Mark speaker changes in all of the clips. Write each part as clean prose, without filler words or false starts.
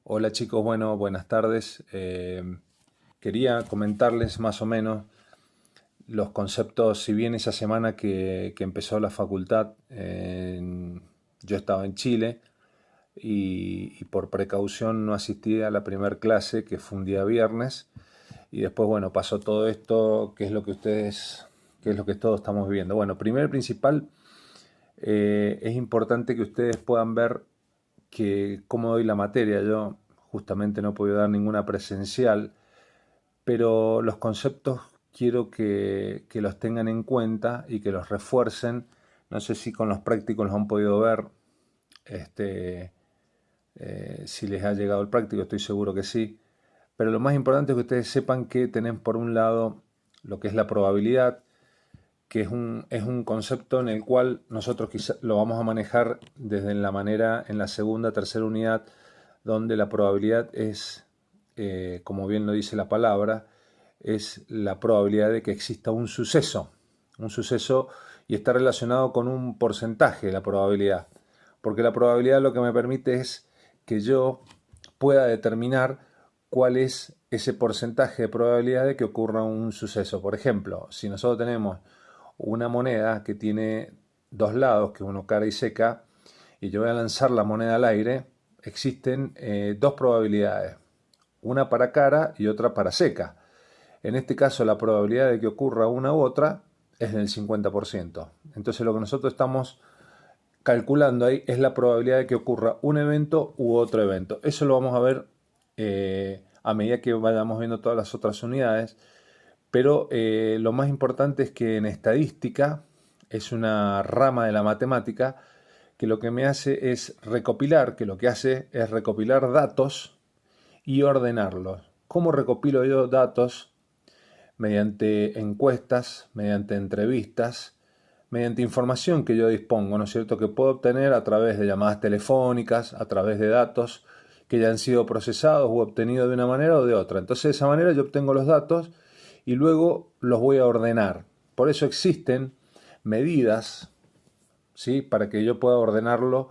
Speaker 1: Hola chicos, bueno, buenas tardes. Quería comentarles más o menos los conceptos, si bien esa semana que empezó la facultad, yo estaba en Chile y por precaución no asistí a la primera clase, que fue un día viernes, y después, bueno, pasó todo esto, que es lo que que es lo que todos estamos viviendo. Bueno, primero y principal, es importante que ustedes puedan ver que cómo doy la materia. Yo justamente no he podido dar ninguna presencial, pero los conceptos quiero que los tengan en cuenta y que los refuercen. No sé si con los prácticos los han podido ver, este, si les ha llegado el práctico, estoy seguro que sí. Pero lo más importante es que ustedes sepan que tienen por un lado lo que es la probabilidad, que es un concepto en el cual nosotros quizá lo vamos a manejar desde la manera, en la segunda, tercera unidad, donde la probabilidad es, como bien lo dice la palabra, es la probabilidad de que exista un suceso y está relacionado con un porcentaje, la probabilidad, porque la probabilidad lo que me permite es que yo pueda determinar cuál es ese porcentaje de probabilidad de que ocurra un suceso. Por ejemplo, si nosotros tenemos una moneda que tiene dos lados, que uno cara y seca, y yo voy a lanzar la moneda al aire, existen dos probabilidades, una para cara y otra para seca. En este caso la probabilidad de que ocurra una u otra es del 50%. Entonces lo que nosotros estamos calculando ahí es la probabilidad de que ocurra un evento u otro evento. Eso lo vamos a ver a medida que vayamos viendo todas las otras unidades. Pero lo más importante es que en estadística es una rama de la matemática que lo que me hace es recopilar, que lo que hace es recopilar datos y ordenarlos. ¿Cómo recopilo yo datos? Mediante encuestas, mediante entrevistas, mediante información que yo dispongo, ¿no es cierto?, que puedo obtener a través de llamadas telefónicas, a través de datos que ya han sido procesados u obtenidos de una manera o de otra. Entonces, de esa manera yo obtengo los datos y luego los voy a ordenar. Por eso existen medidas, ¿sí?, para que yo pueda ordenarlo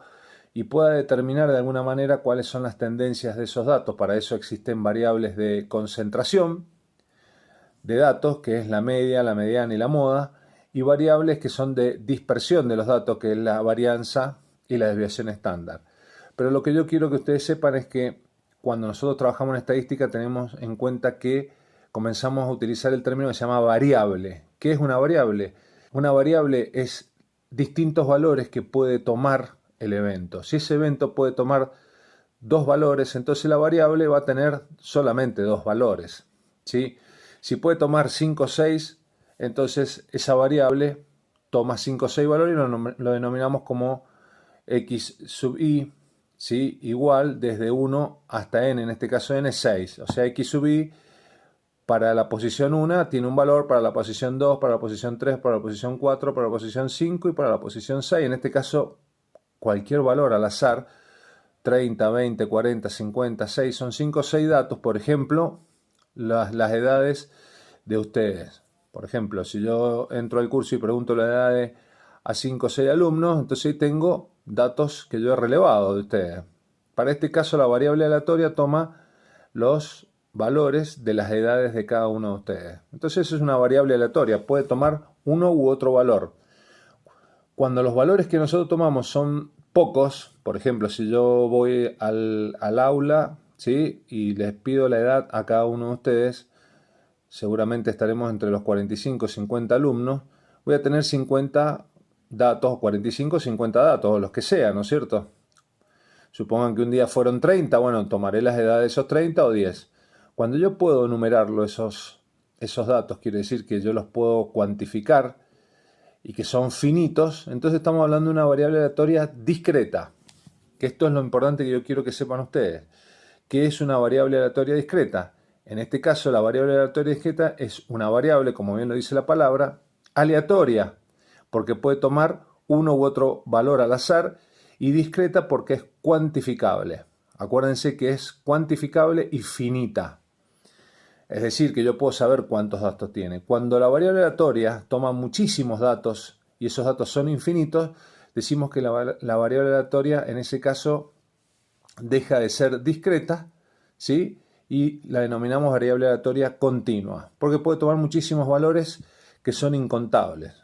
Speaker 1: y pueda determinar de alguna manera cuáles son las tendencias de esos datos. Para eso existen variables de concentración de datos, que es la media, la mediana y la moda, y variables que son de dispersión de los datos, que es la varianza y la desviación estándar. Pero lo que yo quiero que ustedes sepan es que cuando nosotros trabajamos en estadística tenemos en cuenta que comenzamos a utilizar el término que se llama variable. ¿Qué es una variable? Una variable es distintos valores que puede tomar el evento. Si ese evento puede tomar dos valores, entonces la variable va a tener solamente dos valores, ¿sí? Si puede tomar 5 o 6, entonces esa variable toma 5 o 6 valores y lo denominamos como x sub i, ¿sí?, igual desde 1 hasta n, en este caso n es 6. O sea, x sub i para la posición 1 tiene un valor, para la posición 2, para la posición 3, para la posición 4, para la posición 5 y para la posición 6. En este caso, cualquier valor al azar, 30, 20, 40, 50, 6, son 5 o 6 datos. Por ejemplo, las edades de ustedes. Por ejemplo, si yo entro al curso y pregunto las edades a 5 o 6 alumnos, entonces ahí tengo datos que yo he relevado de ustedes. Para este caso, la variable aleatoria toma los valores de las edades de cada uno de ustedes. Entonces eso es una variable aleatoria, puede tomar uno u otro valor. Cuando los valores que nosotros tomamos son pocos, por ejemplo, si yo voy al aula, ¿sí?, y les pido la edad a cada uno de ustedes, seguramente estaremos entre los 45 y 50 alumnos, voy a tener 50 datos, 45 o 50 datos, o los que sean, ¿no es cierto? Supongan que un día fueron 30, bueno, tomaré las edades de esos 30 o 10. Cuando yo puedo enumerarlo esos datos, quiere decir que yo los puedo cuantificar y que son finitos, entonces estamos hablando de una variable aleatoria discreta, que esto es lo importante que yo quiero que sepan ustedes. ¿Qué es una variable aleatoria discreta? En este caso, la variable aleatoria discreta es una variable, como bien lo dice la palabra, aleatoria, porque puede tomar uno u otro valor al azar, y discreta porque es cuantificable. Acuérdense que es cuantificable y finita. Es decir, que yo puedo saber cuántos datos tiene. Cuando la variable aleatoria toma muchísimos datos y esos datos son infinitos, decimos que la variable aleatoria en ese caso deja de ser discreta, ¿sí? Y la denominamos variable aleatoria continua, porque puede tomar muchísimos valores que son incontables.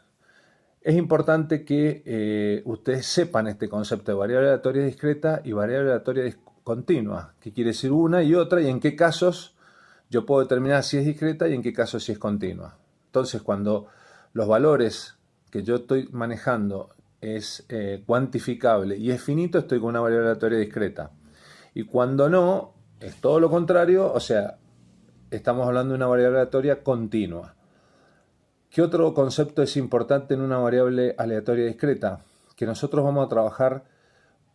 Speaker 1: Es importante que ustedes sepan este concepto de variable aleatoria discreta y variable aleatoria continua, que quiere decir una y otra, y en qué casos yo puedo determinar si es discreta y en qué casos si es continua. Entonces, cuando los valores que yo estoy manejando es cuantificable y es finito, estoy con una variable aleatoria discreta. Y cuando no, es todo lo contrario, o sea, estamos hablando de una variable aleatoria continua. ¿Qué otro concepto es importante en una variable aleatoria discreta? Que nosotros vamos a trabajar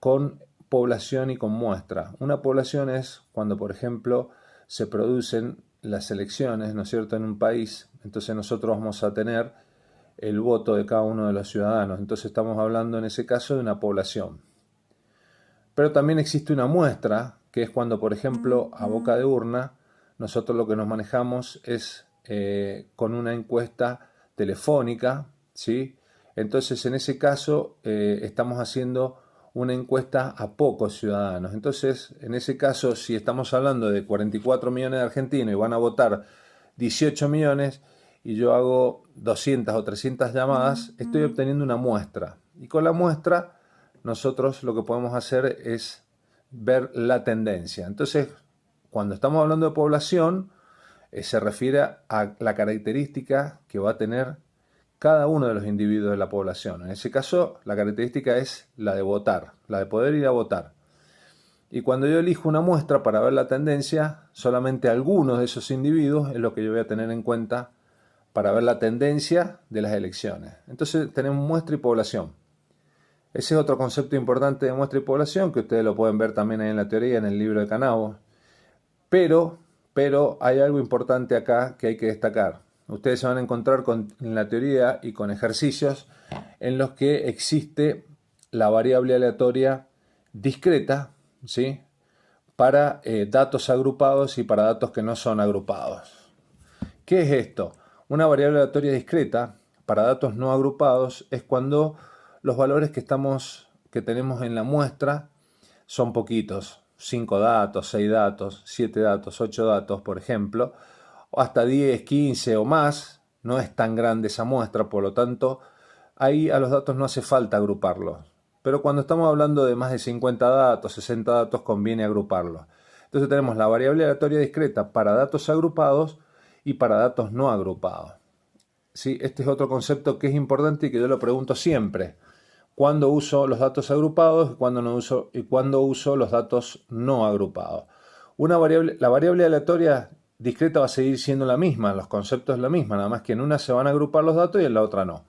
Speaker 1: con población y con muestra. Una población es cuando, por ejemplo, se producen las elecciones, ¿no es cierto?, en un país. Entonces nosotros vamos a tener el voto de cada uno de los ciudadanos. Entonces estamos hablando en ese caso de una población. Pero también existe una muestra, que es cuando, por ejemplo, a boca de urna, nosotros lo que nos manejamos es con una encuesta telefónica, ¿sí? Entonces, en ese caso, estamos haciendo una encuesta a pocos ciudadanos. Entonces, en ese caso, si estamos hablando de 44 millones de argentinos y van a votar 18 millones, y yo hago 200 o 300 llamadas, estoy obteniendo una muestra. Y con la muestra nosotros lo que podemos hacer es ver la tendencia. Entonces, cuando estamos hablando de población, se refiere a la característica que va a tener cada uno de los individuos de la población. En ese caso, la característica es la de votar, la de poder ir a votar. Y cuando yo elijo una muestra para ver la tendencia, solamente algunos de esos individuos es lo que yo voy a tener en cuenta para ver la tendencia de las elecciones. Entonces tenemos muestra y población. Ese es otro concepto importante de muestra y población, que ustedes lo pueden ver también ahí en la teoría, en el libro de Canavo. Pero hay algo importante acá que hay que destacar. Ustedes se van a encontrar en la teoría y con ejercicios en los que existe la variable aleatoria discreta, ¿sí?, para datos agrupados y para datos que no son agrupados. ¿Qué es esto? Una variable aleatoria discreta para datos no agrupados es cuando los valores que tenemos en la muestra son poquitos, 5 datos, 6 datos, 7 datos, 8 datos, por ejemplo, o hasta 10, 15 o más. No es tan grande esa muestra, por lo tanto, ahí a los datos no hace falta agruparlos. Pero cuando estamos hablando de más de 50 datos, 60 datos, conviene agruparlos. Entonces tenemos la variable aleatoria discreta para datos agrupados y para datos no agrupados. ¿Sí? Este es otro concepto que es importante y que yo lo pregunto siempre. ¿Cuándo uso los datos agrupados y cuándo uso los datos no agrupados? La variable aleatoria discreta va a seguir siendo la misma, los conceptos es la misma, nada más que en una se van a agrupar los datos y en la otra no.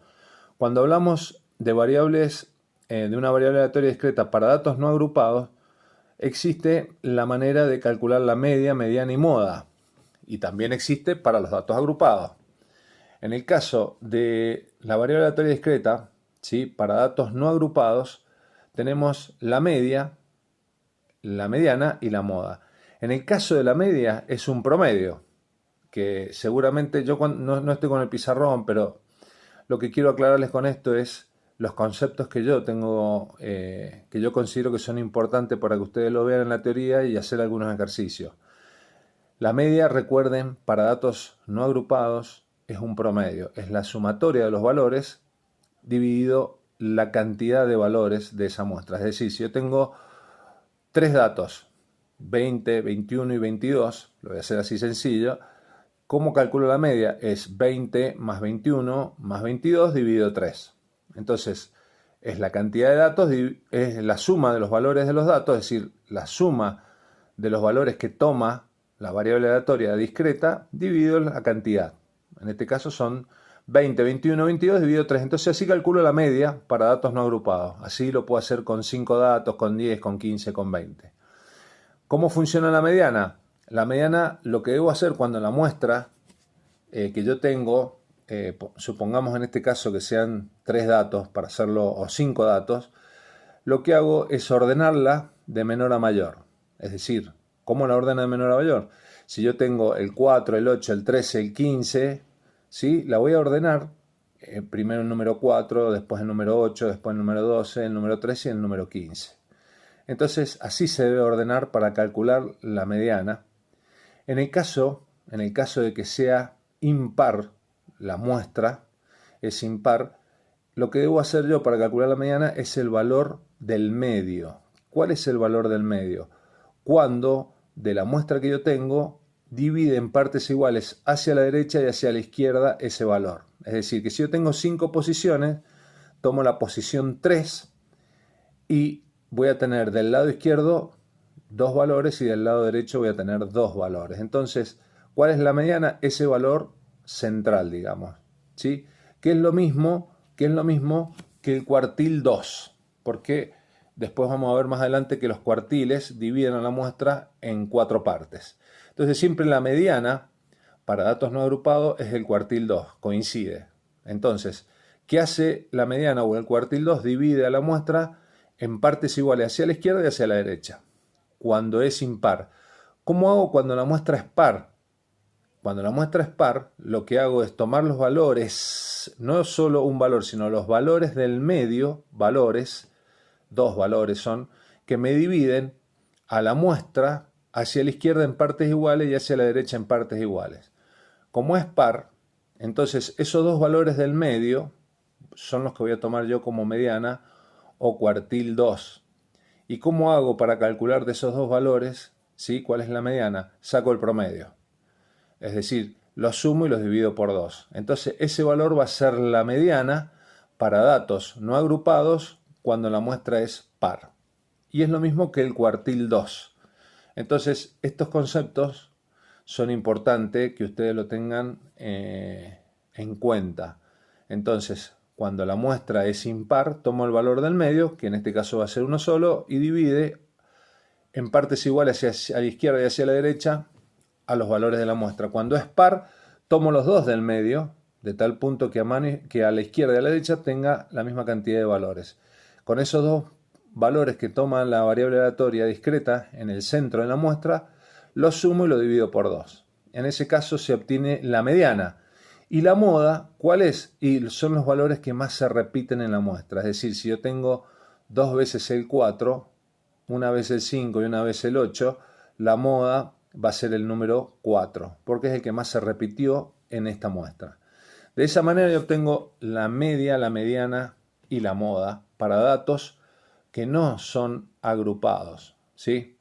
Speaker 1: Cuando hablamos de variables, de una variable aleatoria discreta para datos no agrupados, existe la manera de calcular la media, mediana y moda. Y también existe para los datos agrupados. En el caso de la variable aleatoria discreta, ¿sí?, para datos no agrupados, tenemos la media, la mediana y la moda. En el caso de la media es un promedio, que seguramente yo no estoy con el pizarrón, pero lo que quiero aclararles con esto es los conceptos que yo tengo, que yo considero que son importantes para que ustedes lo vean en la teoría y hacer algunos ejercicios. La media, recuerden, para datos no agrupados es un promedio, es la sumatoria de los valores dividido la cantidad de valores de esa muestra. Es decir, si yo tengo 3 datos, 20, 21 y 22, lo voy a hacer así sencillo, ¿cómo calculo la media? Es 20 más 21 más 22 dividido 3. Entonces, es la cantidad de datos, es la suma de los valores de los datos, es decir, la suma de los valores que toma la variable aleatoria discreta dividido la cantidad. En este caso son 20, 21, 22 dividido 3. Entonces así calculo la media para datos no agrupados. Así lo puedo hacer con 5 datos, con 10, con 15, con 20. ¿Cómo funciona la mediana? La mediana, lo que debo hacer cuando la muestra que yo tengo, supongamos en este caso que sean 3 datos para hacerlo, o 5 datos, lo que hago es ordenarla de menor a mayor. Es decir, ¿cómo la ordeno de menor a mayor? Si yo tengo el 4, el 8, el 13, el 15, ¿sí?, la voy a ordenar primero el número 4, después el número 8, después el número 12, el número 13 y el número 15. Entonces así se debe ordenar para calcular la mediana. En el caso de que sea impar, la muestra es impar, lo que debo hacer yo para calcular la mediana es el valor del medio. ¿Cuál es el valor del medio? Cuando de la muestra que yo tengo divide en partes iguales hacia la derecha y hacia la izquierda ese valor. Es decir, que si yo tengo 5 posiciones, tomo la posición 3 y voy a tener del lado izquierdo 2 valores y del lado derecho voy a tener 2 valores. Entonces, ¿cuál es la mediana? Ese valor central, digamos, ¿sí? Que es lo mismo que el cuartil 2, porque después vamos a ver más adelante que los cuartiles dividen a la muestra en 4 partes. Entonces, siempre la mediana para datos no agrupados es el cuartil 2, coincide. Entonces, ¿qué hace la mediana o el cuartil 2? Divide a la muestra en partes iguales hacia la izquierda y hacia la derecha, cuando es impar. ¿Cómo hago cuando la muestra es par? Cuando la muestra es par, lo que hago es tomar los valores, no solo un valor, sino los valores del medio, valores, 2 valores son, que me dividen a la muestra hacia la izquierda en partes iguales y hacia la derecha en partes iguales. Como es par, entonces esos 2 valores del medio son los que voy a tomar yo como mediana o cuartil 2. ¿Y cómo hago para calcular de esos 2 valores, ¿sí? ¿Cuál es la mediana? Saco el promedio. Es decir, los sumo y los divido por 2. Entonces ese valor va a ser la mediana para datos no agrupados cuando la muestra es par. Y es lo mismo que el cuartil 2. Entonces estos conceptos son importantes que ustedes lo tengan en cuenta. Entonces, cuando la muestra es impar, tomo el valor del medio, que en este caso va a ser uno solo, y divide en partes iguales hacia la izquierda y hacia la derecha a los valores de la muestra. Cuando es par, tomo los 2 del medio, de tal punto que a la izquierda y a la derecha tenga la misma cantidad de valores. Con esos 2 valores que toman la variable aleatoria discreta en el centro de la muestra, lo sumo y lo divido por 2. En ese caso se obtiene la mediana. ¿Y la moda cuál es? Y son los valores que más se repiten en la muestra. Es decir, si yo tengo 2 veces el 4, una vez el 5 y una vez el 8, la moda va a ser el número 4, porque es el que más se repitió en esta muestra. De esa manera yo obtengo la media, la mediana y la moda para datos que no son agrupados, ¿sí?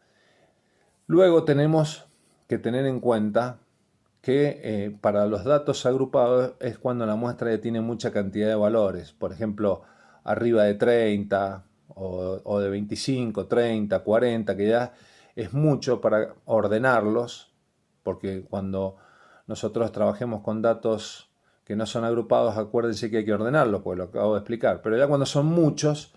Speaker 1: Luego tenemos que tener en cuenta que para los datos agrupados es cuando la muestra ya tiene mucha cantidad de valores, por ejemplo, arriba de 30 o de 25, 30, 40, que ya es mucho para ordenarlos, porque cuando nosotros trabajemos con datos que no son agrupados, acuérdense que hay que ordenarlos, pues lo acabo de explicar, pero ya cuando son muchos,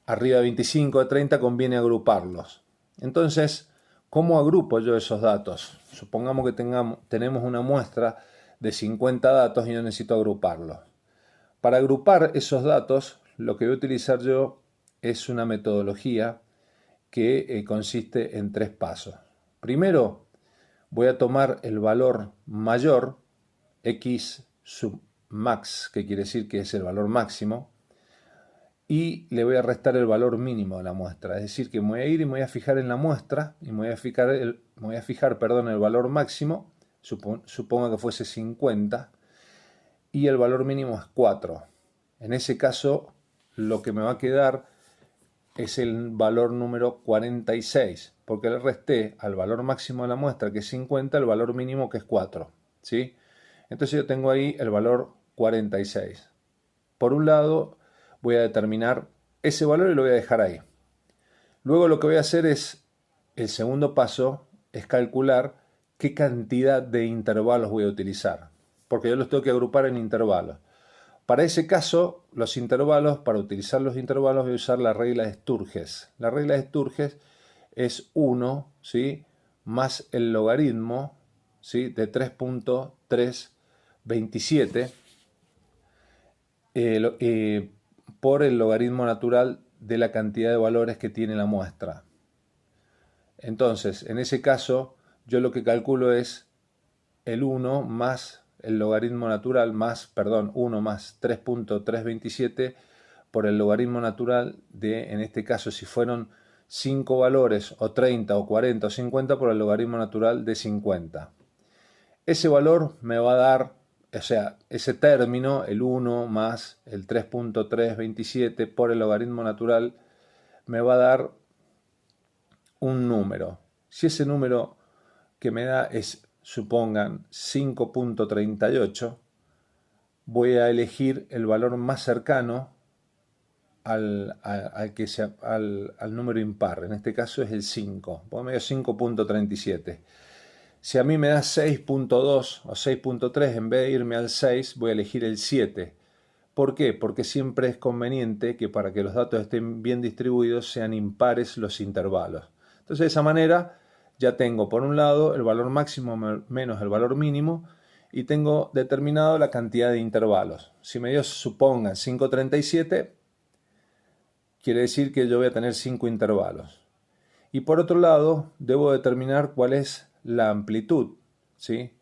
Speaker 1: arriba de 25, de 30, conviene agruparlos. Entonces, ¿cómo agrupo yo esos datos? Supongamos que tenemos una muestra de 50 datos y yo necesito agruparlos. Para agrupar esos datos, lo que voy a utilizar yo es una metodología que consiste en 3 pasos. Primero, voy a tomar el valor mayor, x sub max, que quiere decir que es el valor máximo, y le voy a restar el valor mínimo de la muestra. Es decir, que me voy a ir y me voy a fijar en la muestra y me voy a fijar, el valor máximo, suponga que fuese 50, y el valor mínimo es 4. En ese caso, lo que me va a quedar es el valor número 46, porque le resté al valor máximo de la muestra, que es 50, el valor mínimo, que es 4. ¿Sí? Entonces yo tengo ahí el valor 46. Por un lado, voy a determinar ese valor y lo voy a dejar ahí. Luego lo que voy a hacer es, el segundo paso, es calcular qué cantidad de intervalos voy a utilizar, porque yo los tengo que agrupar en intervalos. Para ese caso, para utilizar los intervalos voy a usar la regla de Sturges. La regla de Sturges es 1, ¿sí?, más el logaritmo, ¿sí?, de 3.327 por el logaritmo natural de la cantidad de valores que tiene la muestra. Entonces, en ese caso, yo lo que calculo es el 1 más el logaritmo natural 1 más 3.327 por el logaritmo natural de, en este caso, si fueron 5 valores o 30 o 40 o 50 por el logaritmo natural de 50. Ese valor me va a dar, o sea, ese término, el 1 más el 3.327 por el logaritmo natural, me va a dar un número. Si ese número que me da es, supongan, 5.38, voy a elegir el valor más cercano al número impar. En este caso es el 5. Me dio 5.37. Si a mí me da 6.2 o 6.3, en vez de irme al 6, voy a elegir el 7. ¿Por qué? Porque siempre es conveniente que para que los datos estén bien distribuidos sean impares los intervalos. Entonces, de esa manera ya tengo por un lado el valor máximo menos el valor mínimo y tengo determinado la cantidad de intervalos. Si me dio, supongan, 5.37, quiere decir que yo voy a tener 5 intervalos. Y por otro lado, debo determinar cuál es la amplitud, ¿sí?,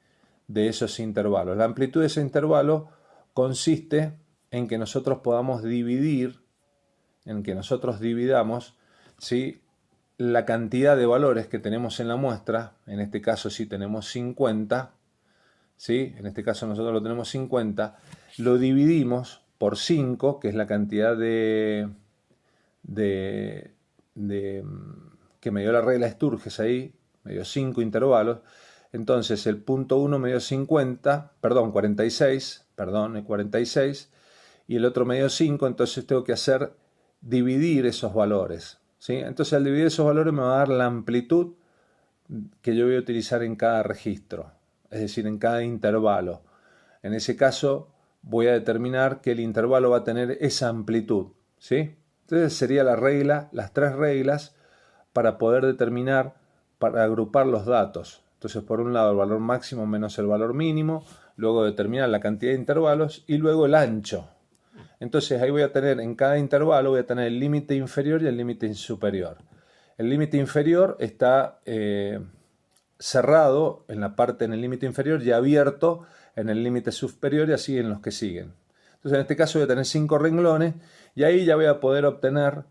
Speaker 1: de esos intervalos. La amplitud de ese intervalo consiste en que nosotros podamos dividir, en que nosotros dividamos, ¿sí?, la cantidad de valores que tenemos en la muestra. En este caso si tenemos 50, ¿sí?, en este caso nosotros lo tenemos 50, lo dividimos por 5, que es la cantidad que me dio la regla de Sturges ahí, me dio 5 intervalos. Entonces el punto 1 me dio 46, y el otro me dio 5, entonces tengo que hacer dividir esos valores, ¿sí? Entonces al dividir esos valores me va a dar la amplitud que yo voy a utilizar en cada registro, es decir, en cada intervalo. En ese caso voy a determinar que el intervalo va a tener esa amplitud, ¿sí? Entonces sería la regla, las 3 reglas para poder determinar, para agrupar los datos. Entonces, por un lado el valor máximo menos el valor mínimo, luego determinar la cantidad de intervalos y luego el ancho. Entonces ahí voy a tener, en cada intervalo voy a tener el límite inferior y el límite superior. El límite inferior está cerrado en la parte en el límite inferior y abierto en el límite superior, y así en los que siguen. Entonces en este caso voy a tener 5 renglones y ahí ya voy a poder obtener,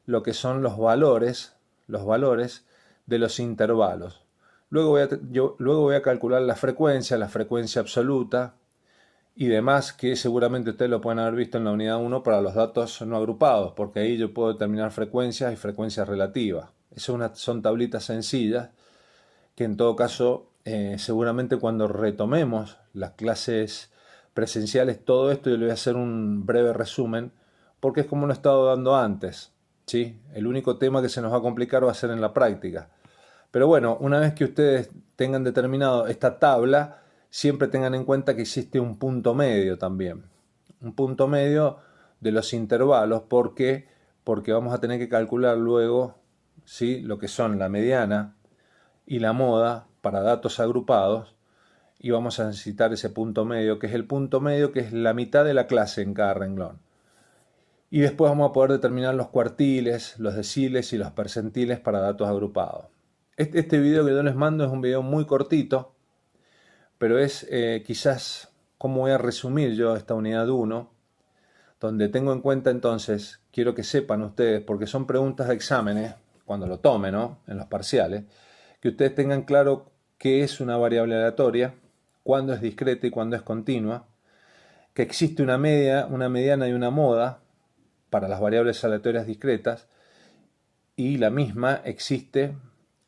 Speaker 1: lo que son los valores de los intervalos. Luego voy a calcular la frecuencia absoluta y demás, que seguramente ustedes lo pueden haber visto en la unidad 1 para los datos no agrupados, porque ahí yo puedo determinar frecuencias y frecuencias relativas. Son tablitas sencillas que en todo caso seguramente cuando retomemos las clases presenciales, todo esto yo le voy a hacer un breve resumen, porque es como lo he estado dando antes, ¿sí? El único tema que se nos va a complicar va a ser en la práctica. Pero bueno, una vez que ustedes tengan determinado esta tabla, siempre tengan en cuenta que existe un punto medio también. Un punto medio de los intervalos. ¿Por qué? Porque vamos a tener que calcular luego, ¿sí?, lo que son la mediana y la moda para datos agrupados. Y vamos a necesitar ese punto medio, que es el punto medio, que es la mitad de la clase en cada renglón. Y después vamos a poder determinar los cuartiles, los deciles y los percentiles para datos agrupados. Este video que yo les mando es un video muy cortito, pero es quizás cómo voy a resumir yo esta unidad 1, donde tengo en cuenta entonces, quiero que sepan ustedes, porque son preguntas de exámenes, cuando lo tomen, ¿no?, en los parciales, que ustedes tengan claro qué es una variable aleatoria, cuándo es discreta y cuándo es continua, que existe una mediana y una moda para las variables aleatorias discretas, y la misma existe,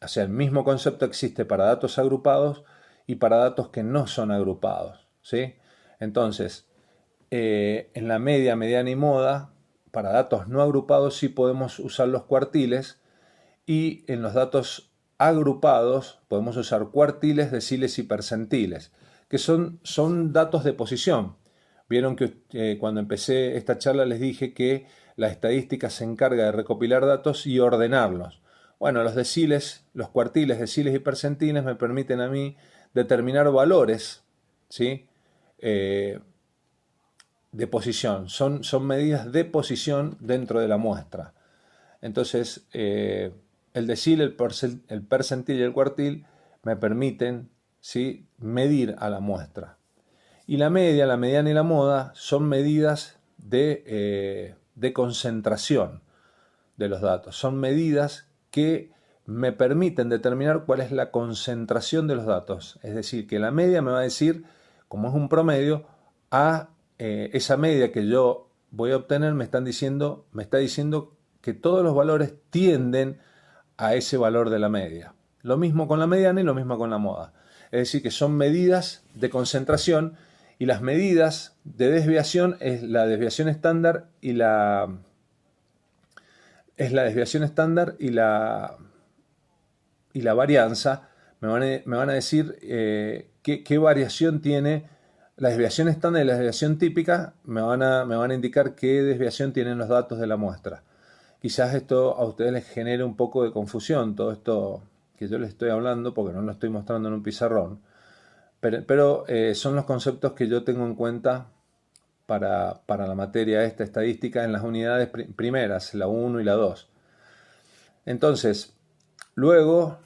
Speaker 1: o sea, el mismo concepto existe para datos agrupados y para datos que no son agrupados, ¿sí? Entonces, en la media, mediana y moda, para datos no agrupados sí podemos usar los cuartiles, y en los datos agrupados podemos usar cuartiles, deciles y percentiles, que son datos de posición. Vieron que cuando empecé esta charla les dije que la estadística se encarga de recopilar datos y ordenarlos. Bueno, los deciles, los cuartiles, deciles y percentiles me permiten a mí determinar valores, ¿sí?, de posición. Son medidas de posición dentro de la muestra. Entonces, el decil, el percentil y el cuartil me permiten, ¿sí?, medir a la muestra. Y la media, la mediana y la moda son medidas de concentración. de los datos. Son medidas que me permiten determinar cuál es la concentración de los datos. Es decir, que la media me va a decir, como es un promedio, esa media que yo voy a obtener me está diciendo que todos los valores tienden a ese valor de la media. Lo mismo con la mediana y lo mismo con la moda. Es decir, que son medidas de concentración, y las medidas de desviación es la desviación estándar y la varianza. Me van a decir qué variación tiene la desviación estándar y la desviación típica. Me van a indicar qué desviación tienen los datos de la muestra. Quizás esto a ustedes les genere un poco de confusión, todo esto que yo les estoy hablando, porque no lo estoy mostrando en un pizarrón. Pero son los conceptos que yo tengo en cuenta para la materia esta estadística en las unidades primeras, la 1 y la 2. Entonces, luego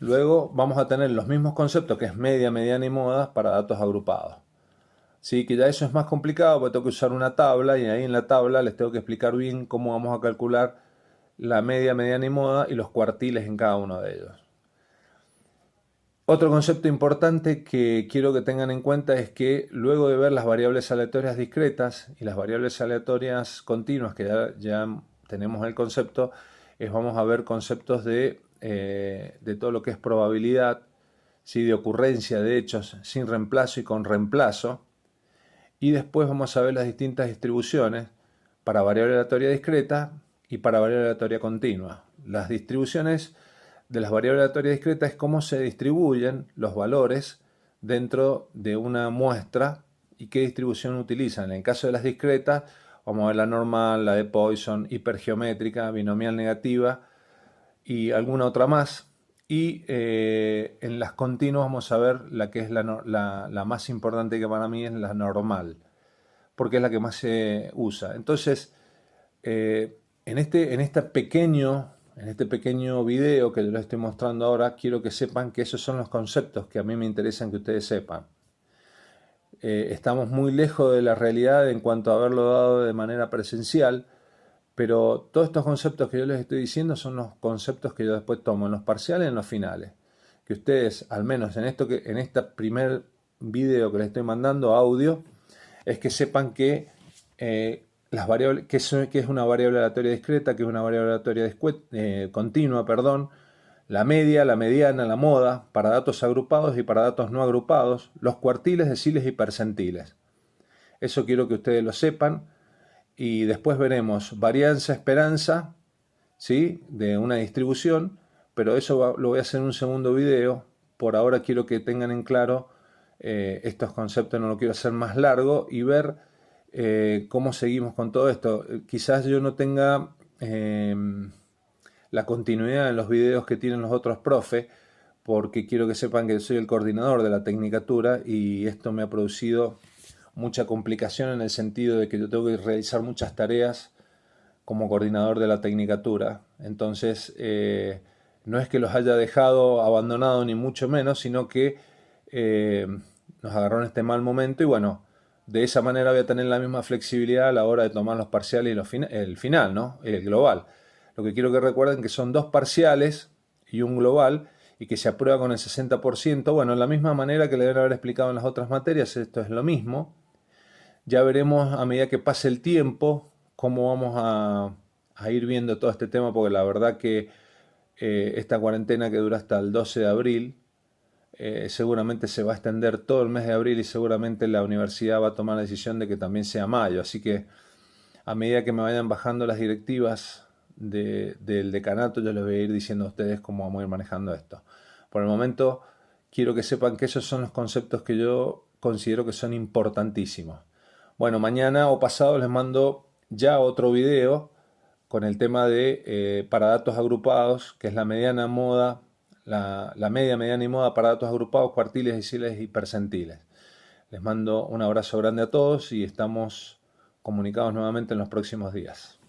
Speaker 1: vamos a tener los mismos conceptos, que es media, mediana y moda, para datos agrupados. Sí, que ya eso es más complicado porque tengo que usar una tabla, y ahí en la tabla les tengo que explicar bien cómo vamos a calcular la media, mediana y moda y los cuartiles en cada uno de ellos. Otro concepto importante que quiero que tengan en cuenta es que luego de ver las variables aleatorias discretas y las variables aleatorias continuas, que ya tenemos el concepto, vamos a ver conceptos de todo lo que es probabilidad, ¿sí? De ocurrencia de hechos sin reemplazo y con reemplazo. Y después vamos a ver las distintas distribuciones para variable aleatoria discreta y para variable aleatoria continua. Las distribuciones de las variables aleatorias discretas es cómo se distribuyen los valores dentro de una muestra y qué distribución utilizan. En el caso de las discretas, vamos a ver la normal, la de Poisson, hipergeométrica, binomial negativa y alguna otra más. Y en las continuas vamos a ver la que es la más importante, que para mí es la normal, porque es la que más se usa. Entonces, en este pequeño video que yo les estoy mostrando ahora, quiero que sepan que esos son los conceptos que a mí me interesan que ustedes sepan. Estamos muy lejos de la realidad en cuanto a haberlo dado de manera presencial, pero todos estos conceptos que yo les estoy diciendo son los conceptos que yo después tomo en los parciales y en los finales. Que ustedes, al menos en este primer video que les estoy mandando, audio, es que sepan que las variables, que es una variable aleatoria discreta, que es una variable aleatoria continua, la media, la mediana, la moda, para datos agrupados y para datos no agrupados, los cuartiles, deciles y percentiles. Eso quiero que ustedes lo sepan. Y después veremos varianza, esperanza, ¿sí? De una distribución, pero eso lo voy a hacer en un segundo video. Por ahora quiero que tengan en claro estos conceptos, no lo quiero hacer más largo, y ver cómo seguimos con todo esto. Quizás yo no tenga la continuidad en los videos que tienen los otros profes, porque quiero que sepan que soy el coordinador de la Tecnicatura y esto me ha producido mucha complicación en el sentido de que yo tengo que realizar muchas tareas como coordinador de la Tecnicatura. Entonces, no es que los haya dejado abandonado ni mucho menos, sino que nos agarró en este mal momento y bueno, de esa manera voy a tener la misma flexibilidad a la hora de tomar los parciales y el final, ¿no? El global. Lo que quiero que recuerden que son 2 parciales y un global, y que se aprueba con el 60%. Bueno, de la misma manera que le deben haber explicado en las otras materias, esto es lo mismo. Ya veremos a medida que pase el tiempo cómo vamos a ir viendo todo este tema, porque la verdad que esta cuarentena que dura hasta el 12 de abril, seguramente se va a extender todo el mes de abril y seguramente la universidad va a tomar la decisión de que también sea mayo. Así que a medida que me vayan bajando las directivas del decanato, yo les voy a ir diciendo a ustedes cómo vamos a ir manejando esto. Por el momento, quiero que sepan que esos son los conceptos que yo considero que son importantísimos. Bueno, mañana o pasado les mando ya otro video con el tema de para datos agrupados, que es la mediana moda, la media, mediana y moda para datos agrupados, cuartiles, deciles y percentiles. Les mando un abrazo grande a todos y estamos comunicados nuevamente en los próximos días.